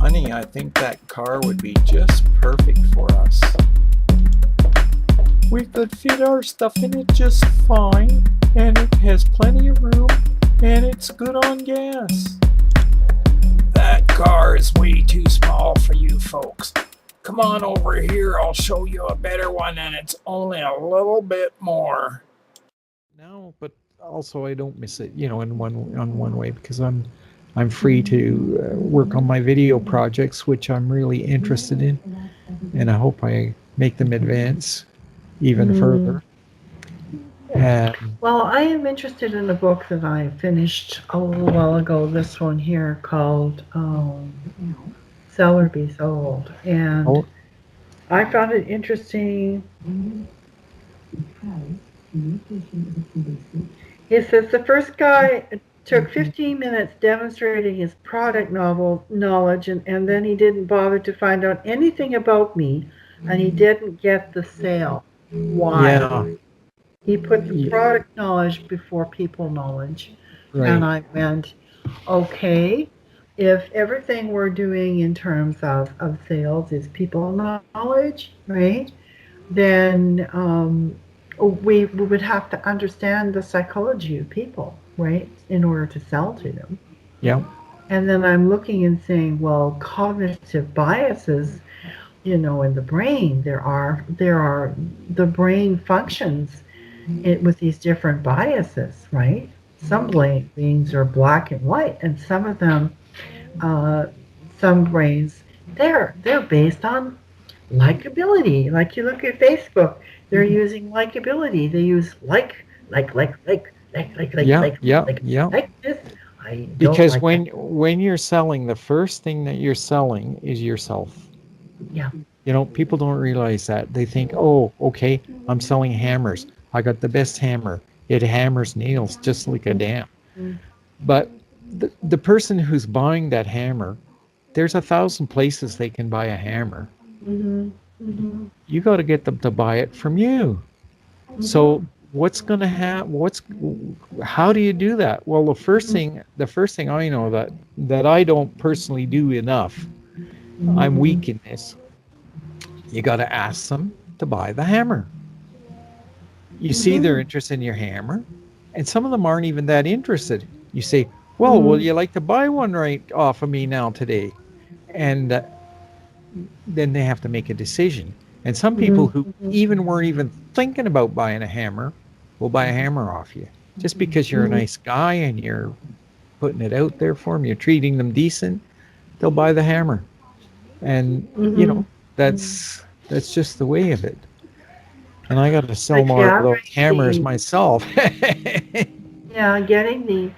Honey, I think that car would be just perfect for us. We could fit our stuff in it just fine, and it has plenty of room, and it's good on gas. That car is way too small for you folks. Come on over here, I'll show you a better one, and it's only a little bit more. No, but also I don't miss it, in one way because I'm free to work on my video projects, which I'm really interested in, and I hope I make them advance even further. And Well, I am interested in a book that I finished a little while ago. This one here called Sell or Be Sold, and oh, I found it interesting. He says the first guy took 15 minutes demonstrating his product knowledge, and then he didn't bother to find out anything about me, and he didn't get the sale. Why? yeah, He put the product knowledge before people knowledge. And right. I went, okay, if everything we're doing in terms of sales is people knowledge, right, then we would have to understand the psychology of people, right, in order to sell to them. Yeah, And then I'm looking and saying, well, cognitive biases, in the brain, there are the brain functions with these different biases, right? Some brains are black and white, and some of them, uh, some brains, they're based on likability. Like you look at Facebook, they're using likability. They use yeah, yeah, like yeah. this. I don't Because like that. when you're selling, the first thing that you're selling is yourself. Yeah. People don't realize that. They think, oh, okay, I'm selling hammers. I got the best hammer. It hammers nails just like a damn. Mm-hmm. But the person who's buying that hammer, there's 1,000 places they can buy a hammer. Mm-hmm. Mm-hmm. You got to get them to buy it from you. So what's going to happen? How do you do that? Well, the first thing I know that I don't personally do enough. I'm weak in this. You got to ask them to buy the hammer. You see they're interested in your hammer, and some of them aren't even that interested. You say, well, will you like to buy one right off of me now today? And then they have to make a decision. And some people who even weren't even thinking about buying a hammer will buy a hammer off you just because you're a nice guy and you're putting it out there for them, you're treating them decent, they'll buy the hammer. And that's just the way of it. And I got to sell Like more of those hammers myself. getting the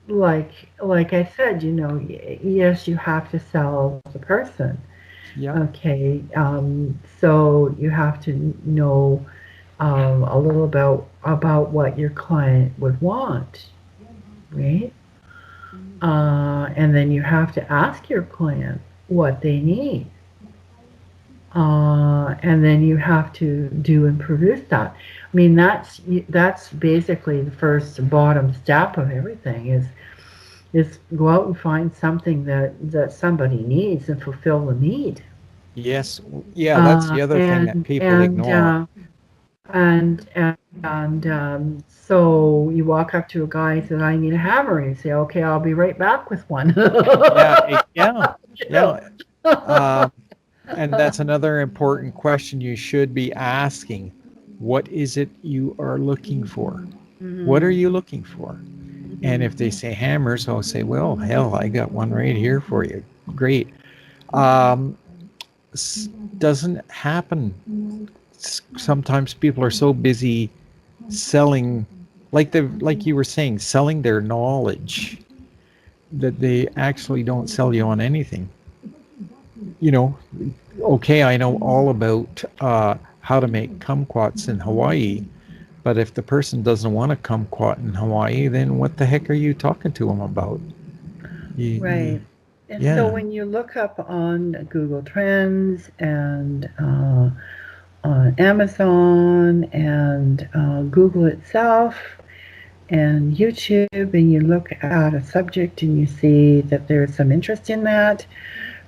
like I said, yes, you have to sell the person. Yeah. Okay, so you have to know a little about what your client would want, right? And then you have to ask your client what they need. And then you have to do and produce that. I mean, that's basically the first bottom step of everything is go out and find something that somebody needs and fulfill the need. Yes. Yeah, that's the other thing that people ignore. So you walk up to a guy and says, I need a hammer. And you say, okay, I'll be right back with one. Yeah. Yeah. And that's another important question you should be asking. What is it you are looking for? What are you looking for? And if they say hammers, I'll say, well, hell, I got one right here for you. Great. Doesn't happen. Sometimes people are so busy selling, like you were saying, selling their knowledge, that they actually don't sell you on anything. Okay, I know all about how to make kumquats in Hawaii, but if the person doesn't want a kumquat in Hawaii, then what the heck are you talking to them about? Right. And so when you look up on Google Trends and on Amazon and Google itself, and YouTube and you look at a subject and you see that there's some interest in that,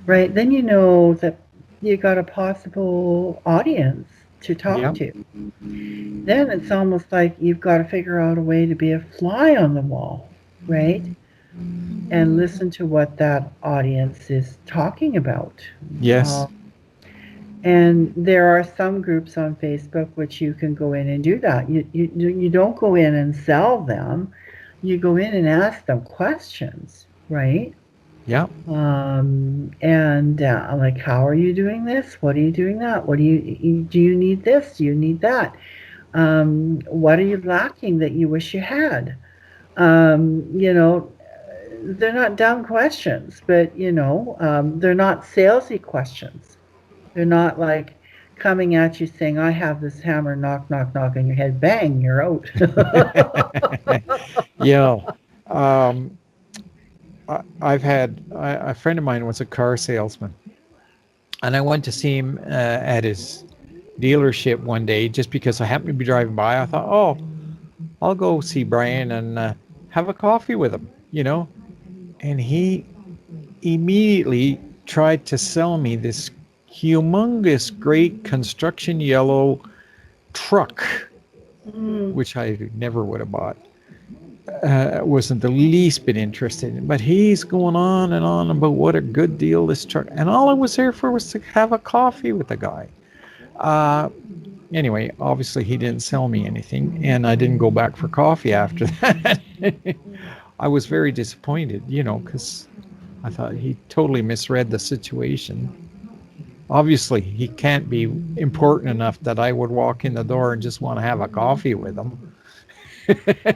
right? Then you know that you got a possible audience to talk Yep. to. Then it's almost like you've got to figure out a way to be a fly on the wall, right? And listen to what that audience is talking about. Yes. And there are some groups on Facebook which you can go in and do that. You don't go in and sell them. You go in and ask them questions, right? Yep. And like, how are you doing this? What are you doing that? What do you need this? Do you need that? What are you lacking that you wish you had? You know, they're not dumb questions, but you know, they're not salesy questions. They're not like coming at you saying, I have this hammer, knock, knock, knock on your head, bang, you're out. Yeah. Um, I've had a friend of mine was a car salesman, and I went to see him at his dealership one day just because I happened to be driving by. I thought, oh, I'll go see Brian and have a coffee with him, you know. And he immediately tried to sell me this humongous, great construction yellow truck, which I never would have bought. Wasn't the least bit interested in, but he's going on and on about what a good deal this truck. And all I was there for was to have a coffee with the guy. Anyway, obviously he didn't sell me anything, and I didn't go back for coffee after that. I was very disappointed, you know, because I thought he totally misread the situation. Obviously, he can't be important enough that I would walk in the door and just want to have a coffee with him.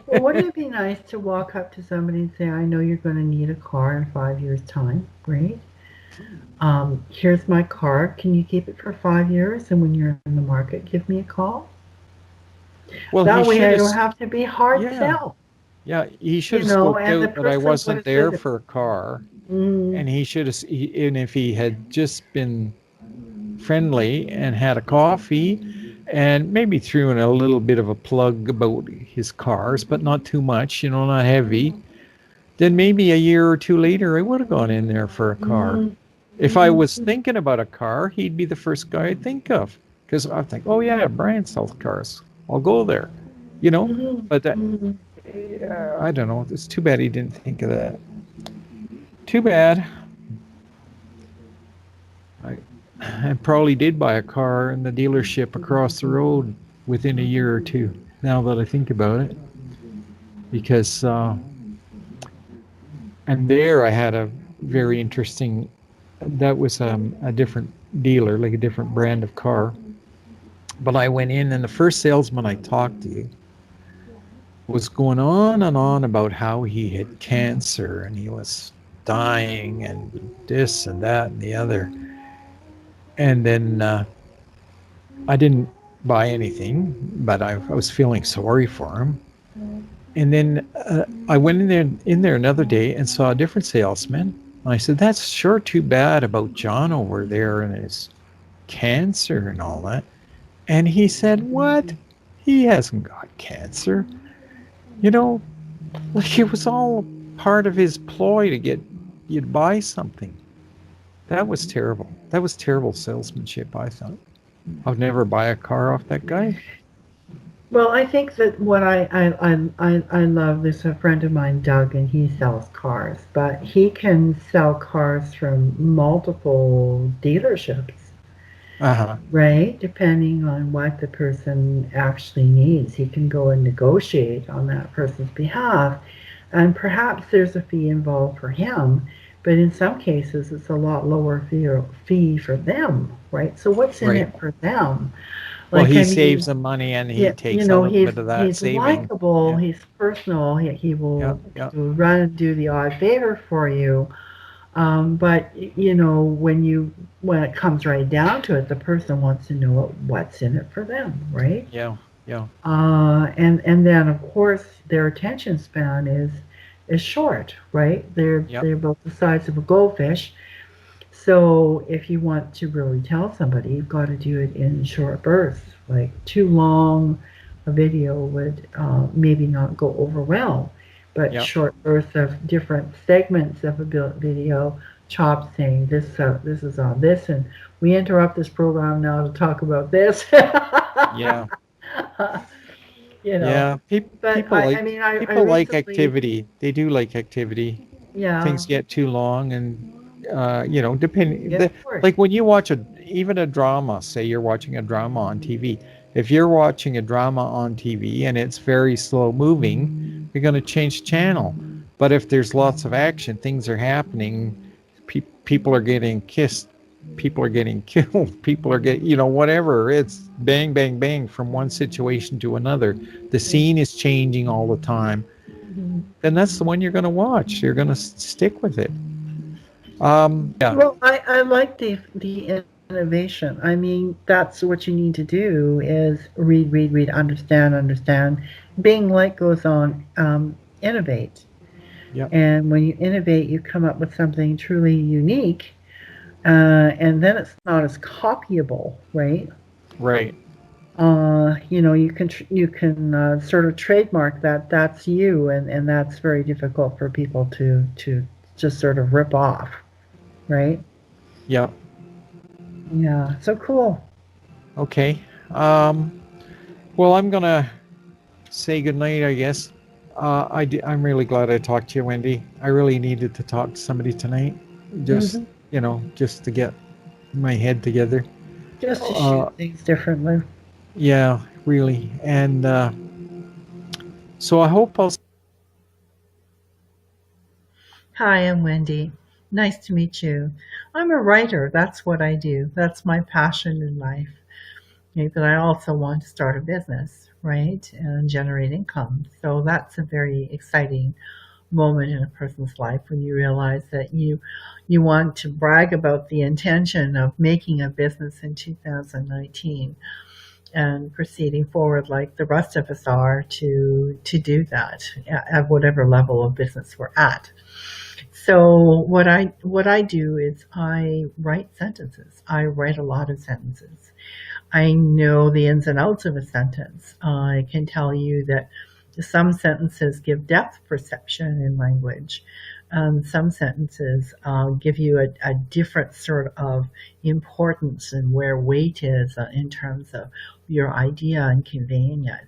Well, wouldn't it be nice to walk up to somebody and say, I know you're going to need a car in 5 years' time, right? Here's my card. Can you keep it for 5 years? And when you're in the market, give me a call. Well, That he way should I have, don't have to be hard yeah, sell. yeah, he should You have know, spoke and the out that I person would wasn't have there said, for a car, mm, and he should have, and if he had just been friendly and had a coffee and maybe threw in a little bit of a plug about his cars, but not too much, you know, not heavy, then maybe a year or two later I would have gone in there for a car. mm, If I was thinking about a car, he'd be the first guy I'd think of, because I think, oh yeah, Brian sells cars, I'll go there, you know. mm, But that, mm. I don't know, it's too bad he didn't think of that. Too bad. I probably did buy a car in the dealership across the road within a year or two, now that I think about it. Because, and there I had a very interesting, that was a different dealer, like a different brand of car. But I went in, and the first salesman I talked to was going on and on about how he had cancer and he was dying and this and that and the other. And then I didn't buy anything, but I was feeling sorry for him. And then I went in there another day and saw a different salesman. And I said, "That's sure too bad about John over there and his cancer and all that." And he said, "What? He hasn't got cancer. You know, like it was all part of his ploy to get you to buy something." That was terrible. That was terrible salesmanship, I thought. I would never buy a car off that guy. Well, I think that what I love, there's a friend of mine, Doug, and he sells cars, but he can sell cars from multiple dealerships, Uh-huh. right? Depending on what the person actually needs. He can go and negotiate on that person's behalf, and perhaps there's a fee involved for him, but in some cases it's a lot lower fee for them, right? So what's in Right. it for them? Well, Like, he I saves mean, some money and he yeah, you takes a know, little bit of that he's saving. likable, Yeah. he's personal, he Yeah. will Yeah. run and do the odd favor for you. But you know, when it comes right down to it, the person wants to know what's in it for them, right? Yeah. Yeah. And then of course their attention span is short, right? Yep. They're about the size of a goldfish. So if you want to really tell somebody, you've got to do it in short bursts. Like too long, a video would maybe not go over well, but Yep. short bursts of different segments of a video, chopped saying this is on this, and we interrupt this program now to talk about this. Yeah. You know, Yeah. but People like I mean, I people like recently, activity. They do like activity. yeah, Things get too long, and depending get bored. like when you watch even a drama, say you're watching a drama on TV. If you're watching a drama on TV and it's very slow moving, you're going to change channel. But if there's lots of action, things are happening, people are getting kissed, people are getting killed, people are getting, whatever. It's bang, bang, bang from one situation to another. The scene is changing all the time. Mhm. Then that's the one you're going to watch. You're going to stick with it. Yeah. Well, I like the innovation. I mean, that's what you need to do is read, understand. Being like goes on, innovate. Yeah. And when you innovate, you come up with something truly unique, and then it's not as copyable, right? Right. You can sort of trademark that's you, and that's very difficult for people to just sort of rip off, right? Yeah. Yeah, so cool. Okay. Well, I'm gonna say goodnight, I guess. I'm really glad I talked to you, Wendy. I really needed to talk to somebody tonight, just just to get my head together. Just to shoot things differently. Yeah, really. And so I hope I'll. Hi, I'm Wendy. Nice to meet you. I'm a writer. That's what I do. That's my passion in life. But I also want to start a business, right? And generate income. So that's a very exciting moment in a person's life when you realize that you want to brag about the intention of making a business in 2019 and proceeding forward like the rest of us are to do that at whatever level of business we're at. So what I do is I write sentences. I write a lot of sentences. I know the ins and outs of a sentence. I can tell you that some sentences give depth perception in language. Some sentences give you a different sort of importance and where weight is in terms of your idea and conveying it.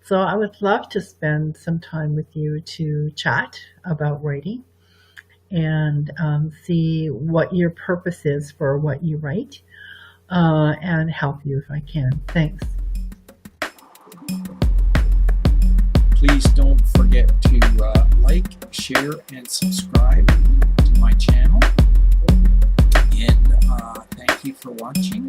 So I would love to spend some time with you to chat about writing and see what your purpose is for what you write and help you if I can. Thanks. Please don't forget to like, share, and subscribe to my channel. And thank you for watching.